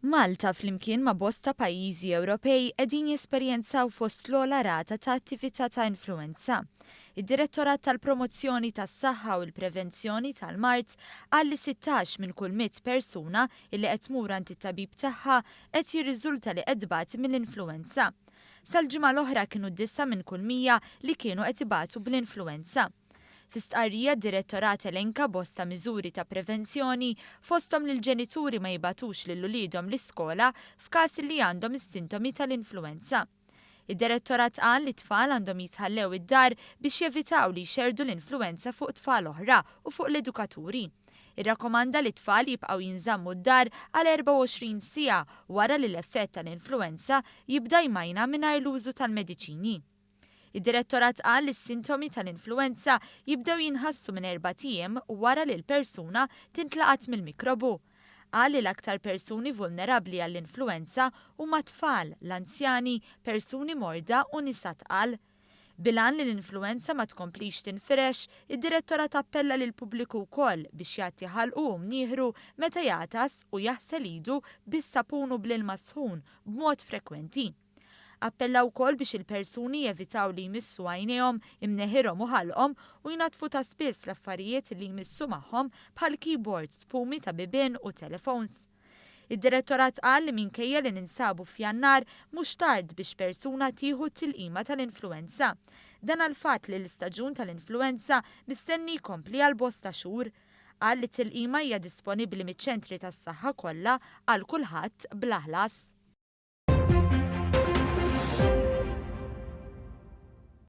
Malta flimkien ma' bosta pajjiżi Ewropej qegħdin jesperjenzaw fost l-ogħla rata ta' attività ta' influwenza. Id-Direttorat tal-Promozzjoni tas-Saħħa u l-Prevenzjoni tal-Mard qal li 16 minn kull 100 persuna illi qed tmur għand it-tabib tagħha qed jirriżulta li qed tbagħat mill-influwenza. Sal-ġimgħa l-oħra kienu 9 minn kull 100 li kienu qed ibagħtu bl-influwenza. Fi stqarrija d-Direttorat elenka bosta miżuri ta' prevenzjoni fosthom lill-ġenituri ma jibagħtux lil uliedhom l-iskola f'każ li għandhom is-sintomi tal-influwenza. Id-Direttorat qal li t-tfal għandhom jitħallew id-dar biex jevitaw li jxerdu l-influwenza fuq tfal oħra u fuq l-edukaturi. Irrakkomanda li t-tfal jibqgħu jinżammu d-dar għal 24 siegħa wara li l-effett tal-influwenza jibda jmajna mingħajr l-użu tal-mediċini. Id-Direttorat qal li s-sintomi tal-influwenza jibdew jinħassu minn 4 ijiem wara li l-persuna tintlaqat mill-mikrobu. Qal li l-aktar persuni vulnerabbli għall-influwenza huma tfal, l-anzjani, persuni morda u nisa tqal. Bilan li l-influwenza ma tkomplix tinfirex, id-Direttorat appella lil pubbliku wkoll biex jagħti ħalqu nieħru meta jagħtas u jaħsel idu bis-sapun u bl-ilma sħun b'mod frekwenti. Appella wkoll biex il-persuni jevitaw li jmissu għajnejhom, imneħirhom u ħalqhom u jnatfu ta' spiss l-affarijiet li jmissu magħhom bħal keyboards, spumi ta' bibien u telefons. Id-Direttorat qal li minkejja li ninsabu f'Jannar mhux tard biex persuna tieħu t-tilqima tal-influwenza. Dan għall-fatt li l-istaġun tal-influwenza mistenni jkompli għal bosta xhur. Qal li t-tilqima hija disponibbli miċ-ċentri tas-saħħa kollha għal kulħadd bla ħlas.